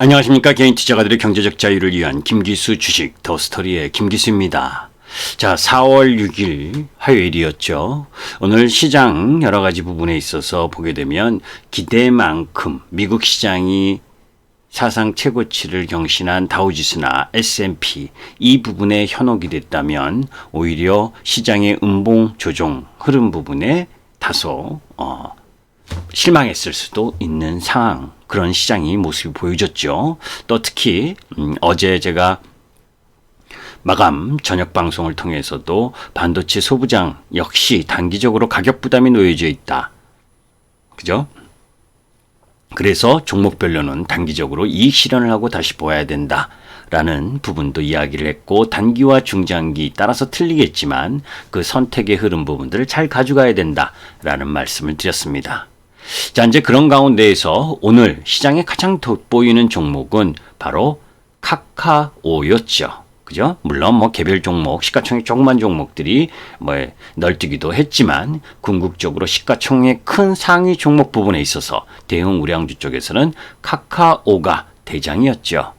안녕하십니까. 개인 투자가들의 경제적 자유를 위한 김기수 주식 더스토리의 김기수입니다. 자, 4월 6일 화요일이었죠. 오늘 시장 여러 가지 부분에 있어서 보게 되면 기대만큼 미국 시장이 사상 최고치를 경신한 다우지수나 S&P 이 부분에 현혹이 됐다면 오히려 시장의 음봉 조정 흐름 부분에 다소 실망했을 수도 있는 상황, 그런 시장이 모습이 보여졌죠. 또 특히 어제 제가 마감 저녁 방송을 통해서도 반도체 소부장 역시 단기적으로 가격 부담이 놓여져 있다. 그죠? 그래서 종목별로는 단기적으로 이익 실현을 하고 다시 보아야 된다. 라는 부분도 이야기를 했고, 단기와 중장기 따라서 틀리겠지만 그 선택의 흐름 부분들을 잘 가져가야 된다. 라는 말씀을 드렸습니다. 자, 이제 그런 가운데에서 오늘 시장에 가장 돋보이는 종목은 바로 카카오였죠. 그죠? 물론 개별 종목, 시가총액 조그만 종목들이 널뛰기도 했지만 궁극적으로 시가총액 큰 상위 종목 부분에 있어서 대형 우량주 쪽에서는 카카오가 대장이었죠.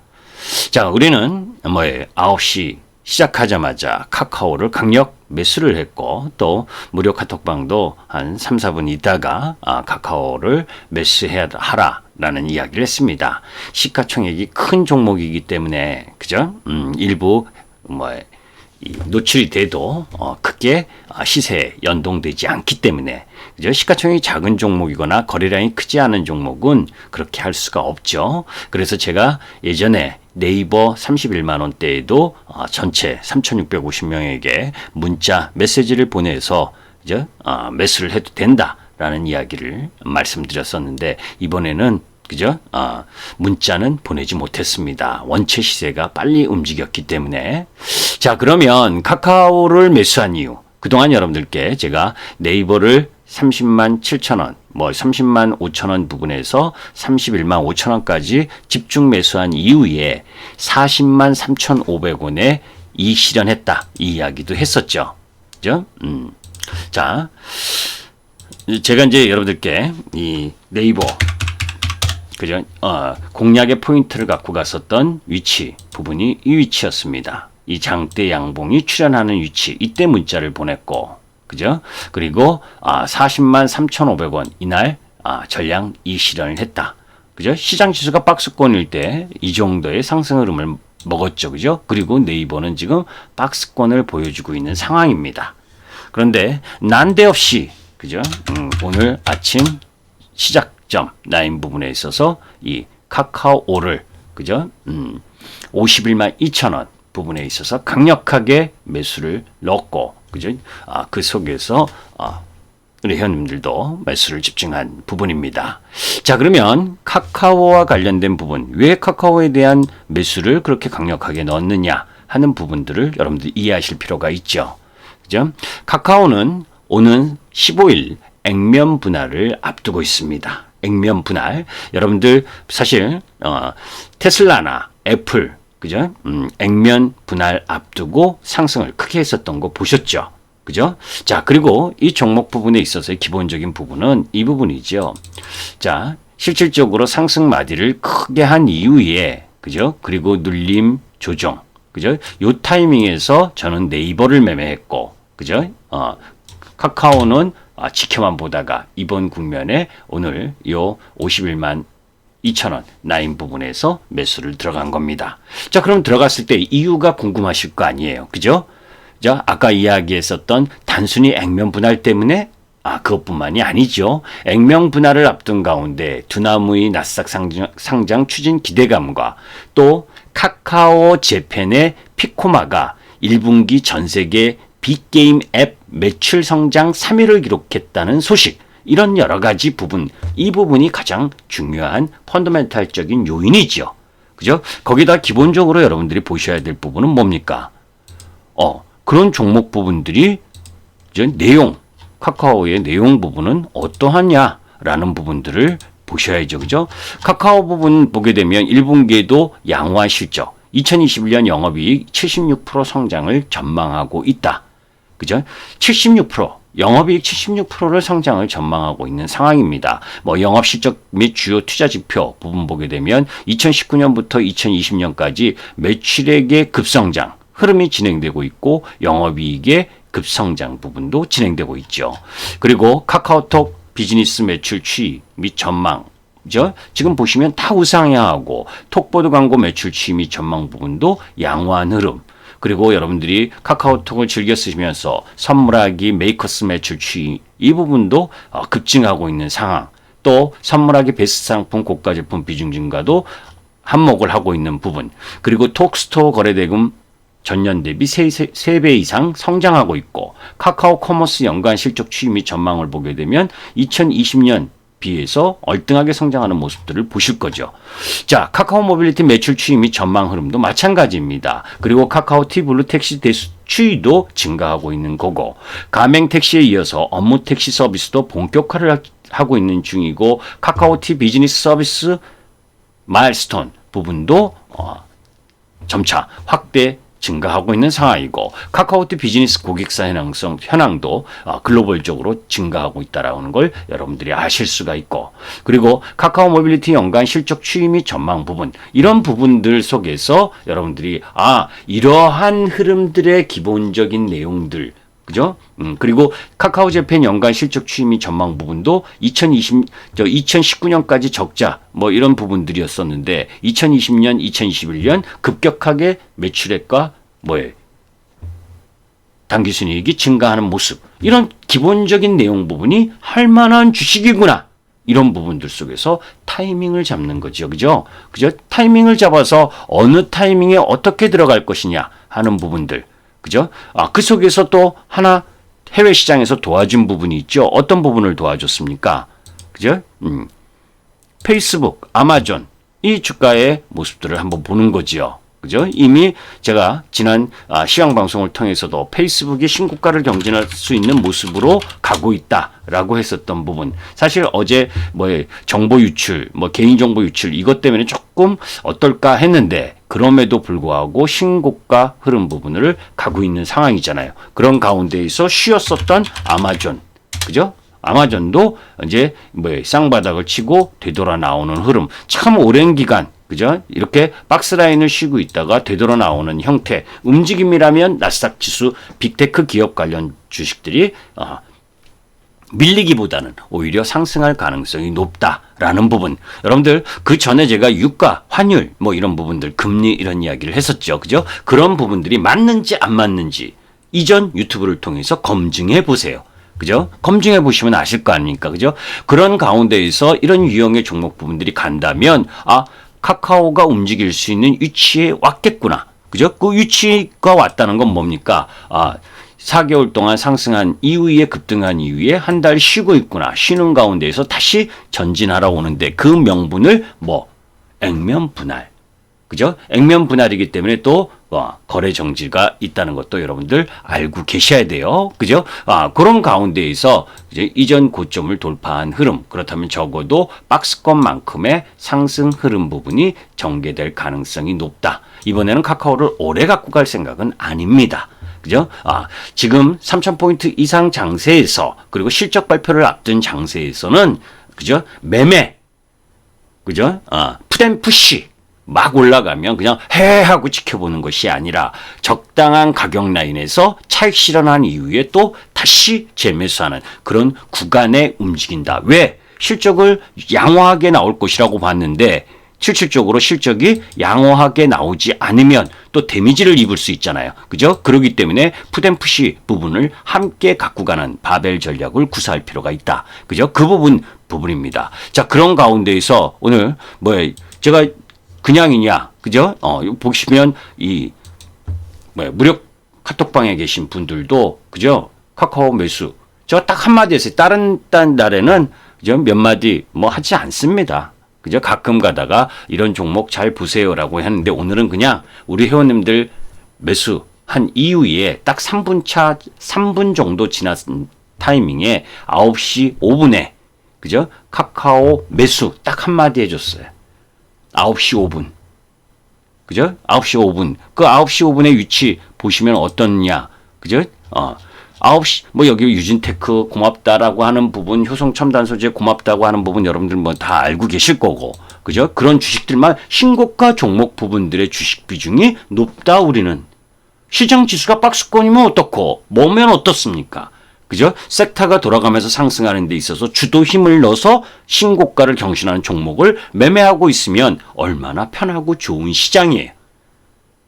자, 우리는 9시 시작하자마자 카카오를 강력 매수를 했고, 또 무료 카톡방도 한 3, 4분 있다가 카카오를 매수하라라는 이야기를 했습니다. 시가총액이 큰 종목이기 때문에, 그죠? 일부 노출이 돼도 크게 시세에 연동되지 않기 때문에, 그죠? 시가총액이 작은 종목이거나 거래량이 크지 않은 종목은 그렇게 할 수가 없죠. 그래서 제가 예전에 네이버 31만 원대에도 전체 3,650명에게 문자 메시지를 보내서 이제 매수를 해도 된다라는 이야기를 말씀드렸었는데, 이번에는 그죠? 문자는 보내지 못했습니다. 원체 시세가 빨리 움직였기 때문에. 자, 그러면 카카오를 매수한 이유. 그동안 여러분들께 제가 네이버를 30만 7천 원, 30만 5천 원 부분에서 31만 5천 원까지 집중 매수한 이후에 40만 3,500원에 이익 실현했다. 이 이야기도 했었죠. 그죠? 자, 제가 이제 여러분들께 이 네이버, 그죠? 공략의 포인트를 갖고 갔었던 위치 부분이 이 위치였습니다. 이 장대 양봉이 출현하는 위치, 이때 문자를 보냈고, 그죠? 그리고 40만 3,500원 이날 전량 이익 실현을 했다. 그죠? 시장 지수가 박스권일 때 이 정도의 상승 흐름을 먹었죠. 그죠? 그리고 네이버는 지금 박스권을 보여주고 있는 상황입니다. 그런데 난데없이, 그죠? 오늘 아침 시작점 라인 부분에 있어서 이 카카오를, 그죠? 51만 2천 원 부분에 있어서 강력하게 매수를 넣었고, 그죠? 그 속에서 우리 회원님들도 매수를 집중한 부분입니다. 자, 그러면 카카오와 관련된 부분, 왜 카카오에 대한 매수를 그렇게 강력하게 넣었느냐 하는 부분들을 여러분들 이해하실 필요가 있죠. 그죠? 카카오는 오는 15일 액면 분할을 앞두고 있습니다. 액면 분할. 여러분들 사실 테슬라나 애플, 그죠? 액면 분할 앞두고 상승을 크게 했었던 거 보셨죠? 그죠? 자, 그리고 이 종목 부분에 있어서의 기본적인 부분은 이 부분이죠. 자, 실질적으로 상승 마디를 크게 한 이후에, 그죠? 그리고 눌림 조정, 그죠? 요 타이밍에서 저는 네이버를 매매했고, 그죠? 카카오는 지켜만 보다가 이번 국면에 오늘 요 51만 2,000원 라인 부분에서 매수를 들어간 겁니다. 자, 그럼 들어갔을 때 이유가 궁금하실 거 아니에요. 그죠? 자, 아까 이야기했었던 단순히 액면 분할 때문에 그것뿐만이 아니죠. 액면 분할을 앞둔 가운데 두나무의 나스닥 상장 추진 기대감과 또 카카오 재팬의 피코마가 1분기 전 세계 빅게임 앱 매출 성장 3위를 기록했다는 소식, 이런 여러 가지 부분, 이 부분이 가장 중요한 펀더멘탈적인 요인이죠. 그죠? 거기다 기본적으로 여러분들이 보셔야 될 부분은 뭡니까? 그런 종목 부분들이 이제 카카오의 내용 부분은 어떠하냐라는 부분들을 보셔야죠. 그죠? 카카오 부분 보게 되면 1분기에도 양호한 실적, 2021년 영업이익 76% 성장을 전망하고 있다. 그죠? 76%. 영업이익 76%를 성장을 전망하고 있는 상황입니다. 뭐 영업실적 및 주요 투자 지표 부분 보게 되면 2019년부터 2020년까지 매출액의 급성장 흐름이 진행되고 있고 영업이익의 급성장 부분도 진행되고 있죠. 그리고 카카오톡 비즈니스 매출 추이 및 전망 지금 보시면 다 우상향하고 톡보드 광고 매출 추이 및 전망 부분도 양호한 흐름. 그리고 여러분들이 카카오톡을 즐겨 쓰시면서 선물하기 메이커스 매출 추이 이 부분도 급증하고 있는 상황. 또 선물하기 베스트 상품 고가 제품 비중 증가도 한몫을 하고 있는 부분. 그리고 톡스토어 거래대금 전년 대비 3배 이상 성장하고 있고 카카오 커머스 연간 실적 추이 및 전망을 보게 되면 2020년 비해서 얼등하게 성장하는 모습들을 보실 거죠. 자, 카카오 모빌리티 매출 추이 및 전망 흐름도 마찬가지입니다. 그리고 카카오 티블루 택시 대수 추이도 증가하고 있는 거고 가맹 택시에 이어서 업무 택시 서비스도 본격화를 하고 있는 중이고 카카오 티 비즈니스 서비스 마일스톤 부분도 점차 확대 증가하고 있는 상황이고 카카오티 비즈니스 고객사 현황도 글로벌적으로 증가하고 있다라는 걸 여러분들이 아실 수가 있고 그리고 카카오 모빌리티 연간 실적 추이 및 전망 부분 이런 부분들 속에서 여러분들이 이러한 흐름들의 기본적인 내용들 그죠? 그리고 카카오 재팬 연간 실적 추이 및 전망 부분도 2019년까지 적자 뭐 이런 부분들이었었는데 2020년, 2021년 급격하게 매출액과 당기순이익이 증가하는 모습 이런 기본적인 내용 부분이 할 만한 주식이구나. 이런 부분들 속에서 타이밍을 잡는 거죠. 그죠? 타이밍을 잡아서 어느 타이밍에 어떻게 들어갈 것이냐 하는 부분들. 그죠? 그 속에서 또 하나 해외 시장에서 도와준 부분이 있죠. 어떤 부분을 도와줬습니까? 그죠? 페이스북, 아마존 이 주가의 모습들을 한번 보는 거지요. 그죠? 이미 제가 지난 시황 방송을 통해서도 페이스북이 신고가를 경신할 수 있는 모습으로 가고 있다라고 했었던 부분. 사실 어제 정보 유출, 개인 정보 유출 이것 때문에 조금 어떨까 했는데 그럼에도 불구하고 신고가 흐름 부분을 가고 있는 상황이잖아요. 그런 가운데에서 쉬었었던 아마존, 그죠? 아마존도 이제 쌍바닥을 치고 되돌아 나오는 흐름. 참 오랜 기간, 그죠? 이렇게 박스라인을 쉬고 있다가 되돌아 나오는 형태. 움직임이라면 나스닥 지수 빅테크 기업 관련 주식들이 밀리기보다는 오히려 상승할 가능성이 높다라는 부분. 여러분들 그 전에 제가 유가, 환율 이런 부분들, 금리 이런 이야기를 했었죠. 그죠? 그런 부분들이 맞는지 안 맞는지 이전 유튜브를 통해서 검증해 보세요. 그죠? 검증해 보시면 아실 거 아닙니까? 그죠? 그런 가운데에서 이런 유형의 종목 부분들이 간다면 카카오가 움직일 수 있는 위치에 왔겠구나. 그죠? 그 위치가 왔다는 건 뭡니까? 4개월 동안 상승한 이후에 급등한 이후에 한 달 쉬고 있구나. 쉬는 가운데에서 다시 전진하러 오는데 그 명분을 액면 분할. 그죠? 액면 분할이기 때문에 또 거래 정지가 있다는 것도 여러분들 알고 계셔야 돼요. 그죠? 그런 가운데에서 이제 이전 고점을 돌파한 흐름. 그렇다면 적어도 박스권만큼의 상승 흐름 부분이 전개될 가능성이 높다. 이번에는 카카오를 오래 갖고 갈 생각은 아닙니다. 그죠? 지금 3,000포인트 이상 장세에서 그리고 실적 발표를 앞둔 장세에서는 그죠? 매매. 그죠? 푸앤푸시. 막 올라가면 그냥 하고 지켜보는 것이 아니라 적당한 가격 라인에서 차익 실현한 이후에 또 다시 재매수하는 그런 구간에 움직인다. 왜? 실적을 양호하게 나올 것이라고 봤는데 실질적으로 실적이 양호하게 나오지 않으면 또 데미지를 입을 수 있잖아요. 그죠? 그렇기 때문에 푸앤푸시 부분을 함께 갖고 가는 바벨 전략을 구사할 필요가 있다. 그죠? 그 부분입니다. 자, 그런 가운데에서 오늘 제가 그냥이냐, 그죠? 보시면 무료 카톡방에 계신 분들도, 그죠? 카카오 매수. 저 딱 한마디 했어요. 다른 날에는, 그죠? 몇 마디 하지 않습니다. 그죠? 가끔 가다가 이런 종목 잘 보세요라고 했는데 오늘은 그냥 우리 회원님들 매수한 이후에 딱 3분 정도 지난 타이밍에 9시 5분에, 그죠? 카카오 매수 딱 한마디 해줬어요. 9시 5분. 그죠? 9시 5분. 그 9시 5분의 위치 보시면 어떻냐. 그죠? 9시, 뭐 여기 유진테크 고맙다라고 하는 부분, 효성첨단소재 고맙다고 하는 부분 여러분들 뭐 다 알고 계실 거고, 그죠? 그런 주식들만 신고가 종목 부분들의 주식 비중이 높다 우리는. 시장 지수가 박스권이면 어떻고, 뭐면 어떻습니까? 그죠? 섹터가 돌아가면서 상승하는 데 있어서 주도 힘을 넣어서 신고가를 경신하는 종목을 매매하고 있으면 얼마나 편하고 좋은 시장이에요.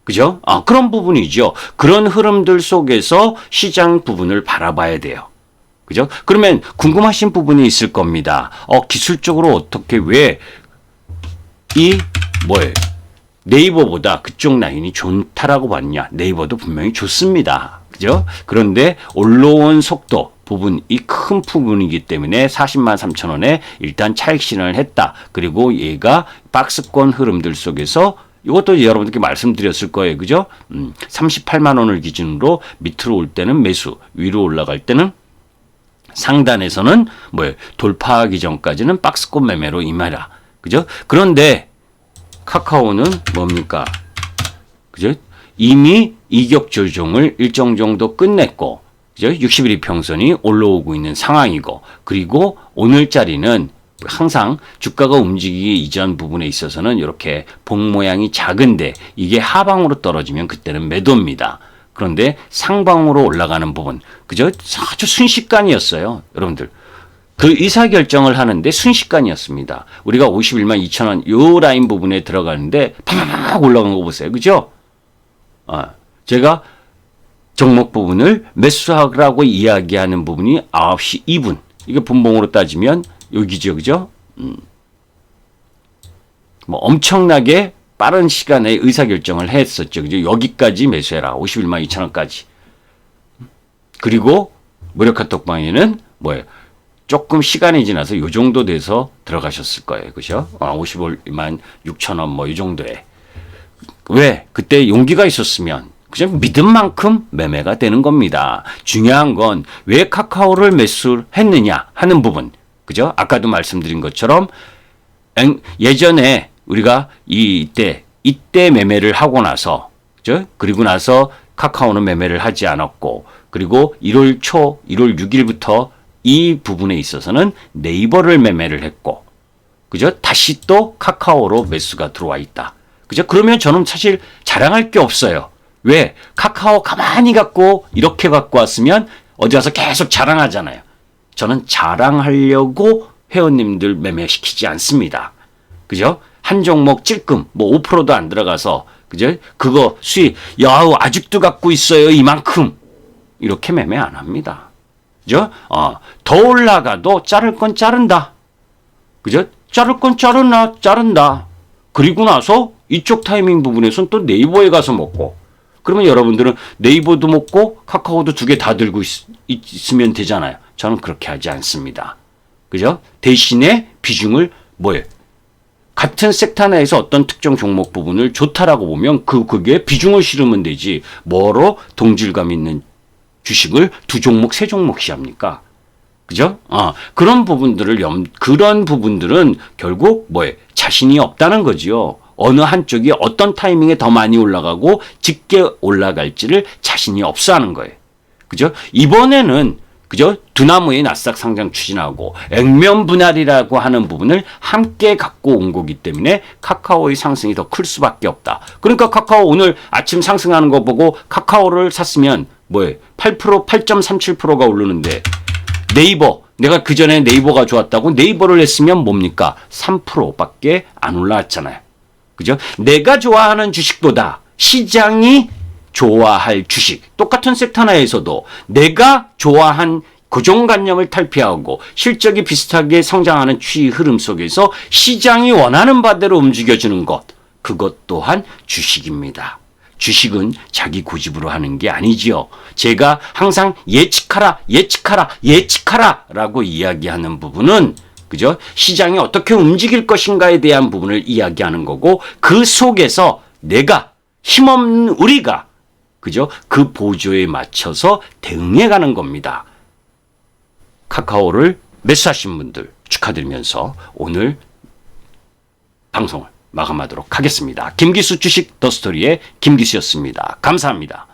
그죠? 그런 부분이죠. 그런 흐름들 속에서 시장 부분을 바라봐야 돼요. 그죠? 그러면 궁금하신 부분이 있을 겁니다. 기술적으로 어떻게 왜 뭐예요? 네이버보다 그쪽 라인이 좋다라고 봤냐? 네이버도 분명히 좋습니다. 그죠? 그런데 올라온 속도 부분, 이 큰 부분이기 때문에 40만 3천 원에 일단 차익 실현을 했다. 그리고 얘가 박스권 흐름들 속에서 이것도 여러분들께 말씀드렸을 거예요. 그죠? 38만 원을 기준으로 밑으로 올 때는 매수, 위로 올라갈 때는 상단에서는 돌파하기 전까지는 박스권 매매로 임하라. 그죠? 그런데 카카오는 뭡니까? 그죠? 이미 이격 조정을 일정 정도 끝냈고, 그죠? 60일 이평선이 올라오고 있는 상황이고, 그리고 오늘자리는 항상 주가가 움직이기 이전 부분에 있어서는 이렇게 봉 모양이 작은데 이게 하방으로 떨어지면 그때는 매도입니다. 그런데 상방으로 올라가는 부분, 그죠? 아주 순식간이었어요. 여러분들. 그 의사결정을 하는데 순식간이었습니다. 우리가 51만 2천 원 요 라인 부분에 들어가는데 팍 올라간 거 보세요. 그죠? 제가 종목 부분을 매수하라고 이야기하는 부분이 9시 2분. 이게 분봉으로 따지면 여기죠. 그죠? 뭐 엄청나게 빠른 시간에 의사결정을 했었죠. 그죠? 여기까지 매수해라. 51만 2천 원까지. 그리고 무력화톡방에는 뭐예요? 조금 시간이 지나서 요 정도 돼서 들어가셨을 거예요. 그죠? 55만 6천 원 뭐 이 정도에. 왜? 그때 용기가 있었으면 그냥 믿은 만큼 매매가 되는 겁니다. 중요한 건 왜 카카오를 매수했느냐 하는 부분. 그죠? 아까도 말씀드린 것처럼 예전에 우리가 이때 매매를 하고 나서, 그죠? 그리고 나서 카카오는 매매를 하지 않았고, 그리고 1월 6일부터 이 부분에 있어서는 네이버를 매매를 했고, 그죠? 다시 또 카카오로 매수가 들어와 있다. 그죠? 그러면 저는 사실 자랑할 게 없어요. 왜? 카카오 가만히 갖고 이렇게 갖고 왔으면 어디 가서 계속 자랑하잖아요. 저는 자랑하려고 회원님들 매매시키지 않습니다. 그죠? 한 종목 찔끔 뭐 5%도 안 들어가서, 그죠? 그거 수익 아직도 갖고 있어요 이만큼, 이렇게 매매 안 합니다. 그죠? 더 올라가도 자를 건 자른다. 그죠? 자를 건 자른다. 그리고 나서 이쪽 타이밍 부분에서는 또 네이버에 가서 먹고, 그러면 여러분들은 네이버도 먹고 카카오도 두 개 다 들고 있으면 되잖아요. 저는 그렇게 하지 않습니다. 그죠? 대신에 비중을 같은 섹터 내에서 어떤 특정 종목 부분을 좋다라고 보면 그게 비중을 실으면 되지, 뭐로 동질감 있는 주식을 두 종목, 세 종목씩 합니까? 그죠? 그런 부분들은 결국 자신이 없다는 거지요. 어느 한쪽이 어떤 타이밍에 더 많이 올라가고 짙게 올라갈지를 자신이 없어 하는 거예요. 그죠? 이번에는, 그죠? 두나무의 나스닥 상장 추진하고 액면 분할이라고 하는 부분을 함께 갖고 온 거기 때문에 카카오의 상승이 더 클 수밖에 없다. 그러니까 카카오 오늘 아침 상승하는 거 보고 카카오를 샀으면 8.37%가 오르는데, 네이버, 내가 그 전에 네이버가 좋았다고 네이버를 했으면 뭡니까? 3%밖에 안 올라왔잖아요. 그죠? 내가 좋아하는 주식보다 시장이 좋아할 주식, 똑같은 섹터 내에서도 내가 좋아한 고정관념을 탈피하고 실적이 비슷하게 성장하는 추이 흐름 속에서 시장이 원하는 바대로 움직여주는 것, 그것 또한 주식입니다. 주식은 자기 고집으로 하는 게 아니지요. 제가 항상 예측하라 라고 이야기하는 부분은, 그죠? 시장이 어떻게 움직일 것인가에 대한 부분을 이야기하는 거고, 그 속에서 내가, 힘없는 우리가, 그죠? 그 보조에 맞춰서 대응해 가는 겁니다. 카카오를 매수하신 분들 축하드리면서 오늘 방송을 마감하도록 하겠습니다. 김기수 주식 더스토리의 김기수였습니다. 감사합니다.